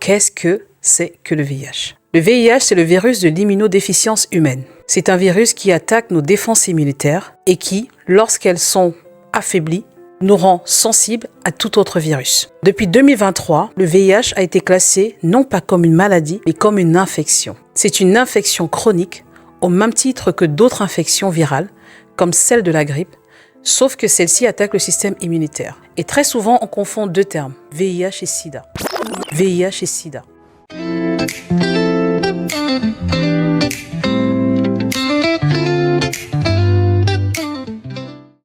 Qu'est-ce que c'est que le VIH? Le VIH, c'est le virus de l'immunodéficience humaine. C'est un virus qui attaque nos défenses immunitaires et qui, lorsqu'elles sont affaiblies, nous rend sensibles à tout autre virus. Depuis 2023, le VIH a été classé non pas comme une maladie, mais comme une infection. C'est une infection chronique au même titre que d'autres infections virales, comme celle de la grippe, sauf que celle-ci attaque le système immunitaire. Et très souvent, on confond deux termes, VIH et SIDA. VIH et SIDA.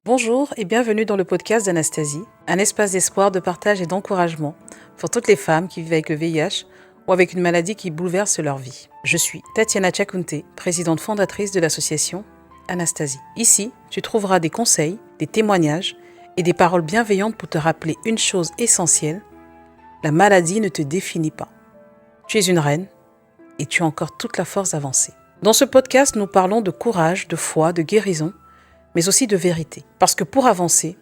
Bonjour et bienvenue dans le podcast d'Anastasie, un espace d'espoir, de partage et d'encouragement pour toutes les femmes qui vivent avec le VIH ou avec une maladie qui bouleverse leur vie. Je suis Tatiana Tchakounté, présidente fondatrice de l'association Anastasie. Ici, tu trouveras des conseils, des témoignages et des paroles bienveillantes pour te rappeler une chose essentielle, la maladie ne te définit pas. Tu es une reine et tu as encore toute la force d'avancer. Dans ce podcast, nous parlons de courage, de foi, de guérison, mais aussi de vérité. Parce que pour avancer,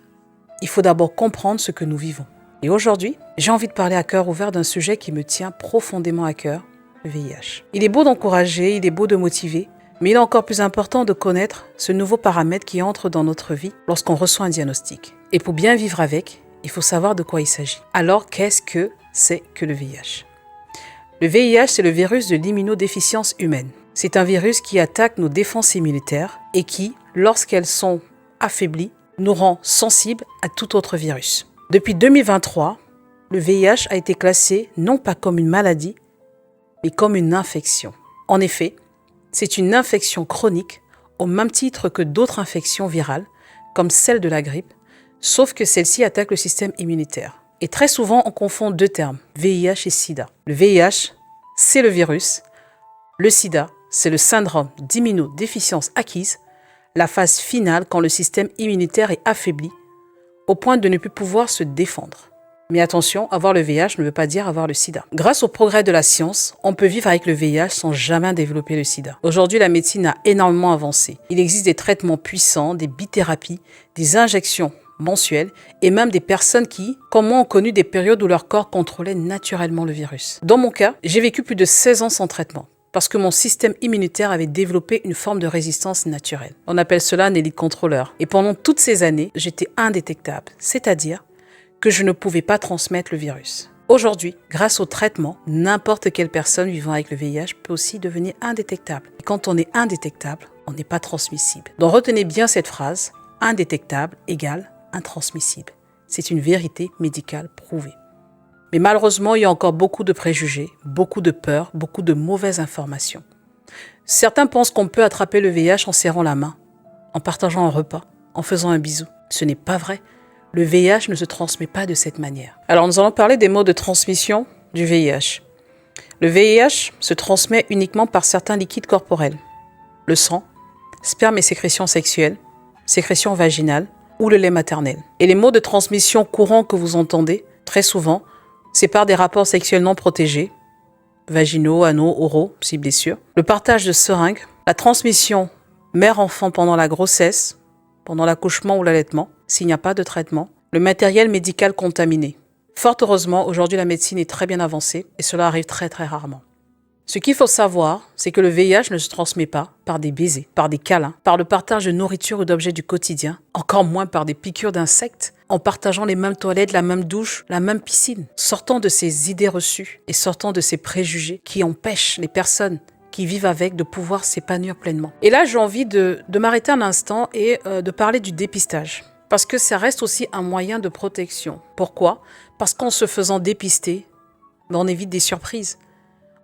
il faut d'abord comprendre ce que nous vivons. Et aujourd'hui, j'ai envie de parler à cœur ouvert d'un sujet qui me tient profondément à cœur, le VIH. Il est beau d'encourager, il est beau de motiver, mais il est encore plus important de connaître ce nouveau paramètre qui entre dans notre vie lorsqu'on reçoit un diagnostic. Et pour bien vivre avec, il faut savoir de quoi il s'agit. Alors, qu'est-ce que c'est que le VIH? Le VIH, c'est le virus de l'immunodéficience humaine. C'est un virus qui attaque nos défenses immunitaires et qui, lorsqu'elles sont affaiblies, nous rend sensibles à tout autre virus. Depuis 2023, le VIH a été classé non pas comme une maladie, mais comme une infection. En effet, c'est une infection chronique au même titre que d'autres infections virales, comme celle de la grippe, sauf que celle-ci attaque le système immunitaire. Et très souvent, on confond deux termes, VIH et SIDA. Le VIH, c'est le virus. Le SIDA, c'est le syndrome d'immunodéficience acquise, la phase finale quand le système immunitaire est affaibli, au point de ne plus pouvoir se défendre. Mais attention, avoir le VIH ne veut pas dire avoir le sida. Grâce au progrès de la science, on peut vivre avec le VIH sans jamais développer le sida. Aujourd'hui, la médecine a énormément avancé. Il existe des traitements puissants, des bithérapies, des injections mensuelles et même des personnes qui, comme moi, ont connu des périodes où leur corps contrôlait naturellement le virus. Dans mon cas, j'ai vécu plus de 16 ans sans traitement, parce que mon système immunitaire avait développé une forme de résistance naturelle. On appelle cela un élite contrôleur. Et pendant toutes ces années, j'étais indétectable, c'est-à-dire que je ne pouvais pas transmettre le virus. Aujourd'hui, grâce au traitement, n'importe quelle personne vivant avec le VIH peut aussi devenir indétectable. Et quand on est indétectable, on n'est pas transmissible. Donc retenez bien cette phrase, indétectable égale intransmissible. C'est une vérité médicale prouvée. Mais malheureusement, il y a encore beaucoup de préjugés, beaucoup de peurs, beaucoup de mauvaises informations. Certains pensent qu'on peut attraper le VIH en serrant la main, en partageant un repas, en faisant un bisou. Ce n'est pas vrai. Le VIH ne se transmet pas de cette manière. Alors nous allons parler des modes de transmission du VIH. Le VIH se transmet uniquement par certains liquides corporels. Le sang, sperme et sécrétions sexuelles, sécrétions vaginales ou le lait maternel. Et les modes de transmission courants que vous entendez, très souvent, c'est par des rapports sexuels non protégés, vaginaux, anaux, oraux, si blessure, le partage de seringues, la transmission mère-enfant pendant la grossesse, pendant l'accouchement ou l'allaitement, s'il n'y a pas de traitement, le matériel médical contaminé. Fort heureusement, aujourd'hui la médecine est très bien avancée et cela arrive très très rarement. Ce qu'il faut savoir, c'est que le VIH ne se transmet pas par des baisers, par des câlins, par le partage de nourriture ou d'objets du quotidien, encore moins par des piqûres d'insectes, en partageant les mêmes toilettes, la même douche, la même piscine. Sortons de ces idées reçues et sortons de ces préjugés qui empêchent les personnes qui vivent avec de pouvoir s'épanouir pleinement. Et là, j'ai envie de m'arrêter un instant et de parler du dépistage. Parce que ça reste aussi un moyen de protection. Pourquoi? Parce qu'en se faisant dépister, on évite des surprises.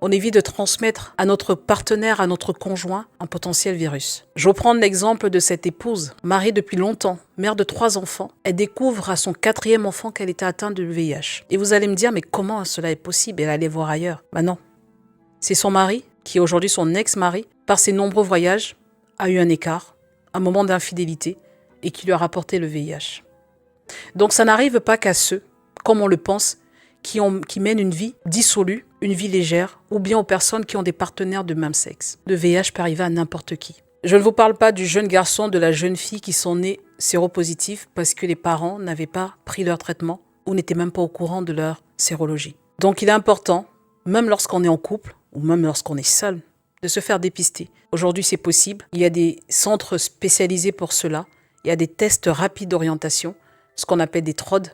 On évite de transmettre à notre partenaire, à notre conjoint, un potentiel virus. Je vais prendre l'exemple de cette épouse, mariée depuis longtemps, mère de 3 enfants. Elle découvre à son 4e enfant qu'elle était atteinte de VIH. Et vous allez me dire, mais comment cela est possible? Elle allait voir ailleurs. Ben non. C'est son mari, qui est aujourd'hui son ex-mari, par ses nombreux voyages, a eu un écart, un moment d'infidélité, et qui lui a rapporté le VIH. Donc ça n'arrive pas qu'à ceux, comme on le pense, qui mènent une vie dissolue, une vie légère, ou bien aux personnes qui ont des partenaires de même sexe. Le VIH peut arriver à n'importe qui. Je ne vous parle pas du jeune garçon, de la jeune fille qui sont nés séropositifs parce que les parents n'avaient pas pris leur traitement ou n'étaient même pas au courant de leur sérologie. Donc il est important même lorsqu'on est en couple ou même lorsqu'on est seul, de se faire dépister. Aujourd'hui, c'est possible. Il y a des centres spécialisés pour cela. Il y a des tests rapides d'orientation, ce qu'on appelle des TROD,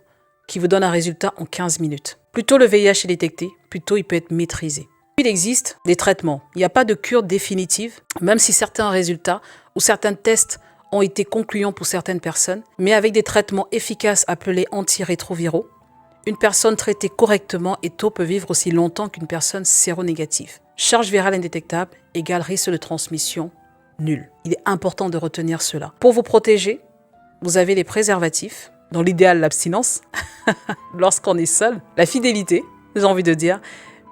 qui vous donnent un résultat en 15 minutes. Plus tôt le VIH est détecté, plus tôt il peut être maîtrisé. Il existe des traitements. Il n'y a pas de cure définitive, même si certains résultats ou certains tests ont été concluants pour certaines personnes, mais avec des traitements efficaces appelés antirétroviraux, une personne traitée correctement et tôt peut vivre aussi longtemps qu'une personne séronégative. Charge virale indétectable égale risque de transmission nul. Il est important de retenir cela. Pour vous protéger, vous avez les préservatifs, dans l'idéal l'abstinence, lorsqu'on est seul, la fidélité, j'ai envie de dire,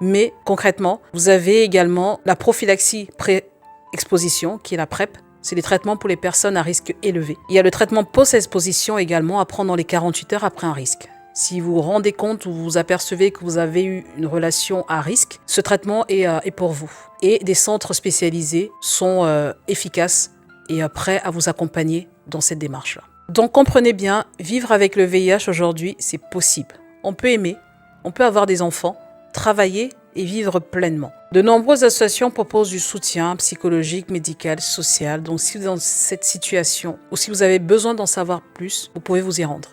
mais concrètement, vous avez également la prophylaxie pré-exposition, qui est la PrEP. C'est des traitements pour les personnes à risque élevé. Il y a le traitement post-exposition également à prendre dans les 48 heures après un risque. Si vous vous rendez compte ou vous apercevez que vous avez eu une relation à risque, ce traitement est pour vous. Et des centres spécialisés sont efficaces et prêts à vous accompagner dans cette démarche-là. Donc comprenez bien, vivre avec le VIH aujourd'hui, c'est possible. On peut aimer, on peut avoir des enfants, travailler et vivre pleinement. De nombreuses associations proposent du soutien psychologique, médical, social. Donc si vous êtes dans cette situation ou si vous avez besoin d'en savoir plus, vous pouvez vous y rendre.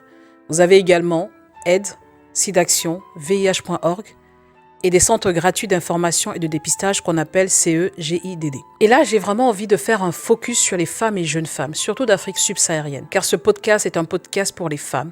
Vous avez également aide, SIDAction, VIH.org et des centres gratuits d'information et de dépistage qu'on appelle CEGIDD. Et là, j'ai vraiment envie de faire un focus sur les femmes et jeunes femmes, surtout d'Afrique subsaharienne, car ce podcast est un podcast pour les femmes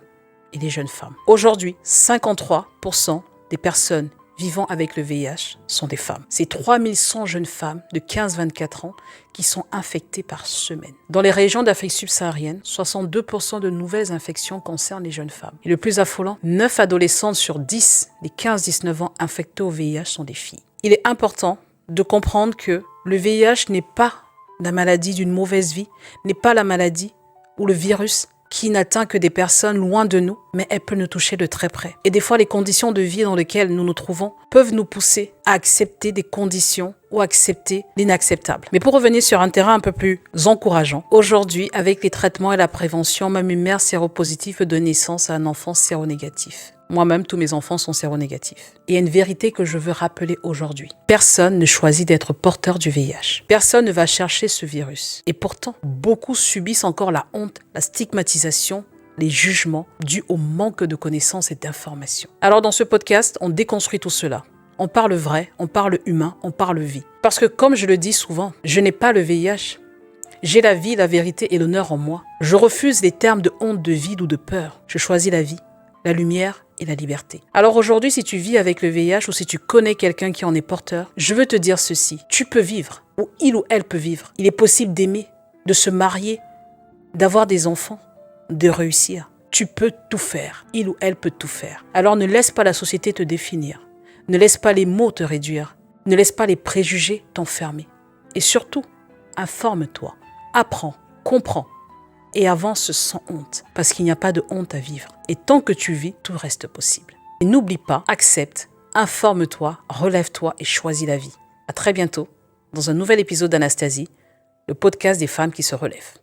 et les jeunes femmes. Aujourd'hui, 53% des personnes vivant avec le VIH sont des femmes. C'est 3100 jeunes femmes de 15-24 ans qui sont infectées par semaine. Dans les régions d'Afrique subsaharienne, 62% de nouvelles infections concernent les jeunes femmes. Et le plus affolant, 9 adolescentes sur 10 des 15-19 ans infectées au VIH sont des filles. Il est important de comprendre que le VIH n'est pas la maladie d'une mauvaise vie, n'est pas la maladie ou le virus qui n'atteint que des personnes loin de nous, mais elle peut nous toucher de très près. Et des fois, les conditions de vie dans lesquelles nous nous trouvons peuvent nous pousser à accepter des conditions ou accepter l'inacceptable. Mais pour revenir sur un terrain un peu plus encourageant, aujourd'hui, avec les traitements et la prévention, même une mère séropositive peut donner naissance à un enfant séronégatif. Moi-même, tous mes enfants sont séronégatifs. Et il y a une vérité que je veux rappeler aujourd'hui. Personne ne choisit d'être porteur du VIH. Personne ne va chercher ce virus. Et pourtant, beaucoup subissent encore la honte, la stigmatisation, les jugements dus au manque de connaissances et d'informations. Alors dans ce podcast, on déconstruit tout cela. On parle vrai, on parle humain, on parle vie. Parce que comme je le dis souvent, je n'ai pas le VIH. J'ai la vie, la vérité et l'honneur en moi. Je refuse les termes de honte, de vide ou de peur. Je choisis la vie, la lumière et la liberté. Alors aujourd'hui, si tu vis avec le VIH ou si tu connais quelqu'un qui en est porteur, je veux te dire ceci. Tu peux vivre, ou il ou elle peut vivre. Il est possible d'aimer, de se marier, d'avoir des enfants, de réussir. Tu peux tout faire. Il ou elle peut tout faire. Alors ne laisse pas la société te définir. Ne laisse pas les mots te réduire. Ne laisse pas les préjugés t'enfermer. Et surtout, informe-toi, apprends, comprends. Et avance sans honte, parce qu'il n'y a pas de honte à vivre. Et tant que tu vis, tout reste possible. Et n'oublie pas, accepte, informe-toi, relève-toi et choisis la vie. À très bientôt, dans un nouvel épisode d'Anastasie, le podcast des femmes qui se relèvent.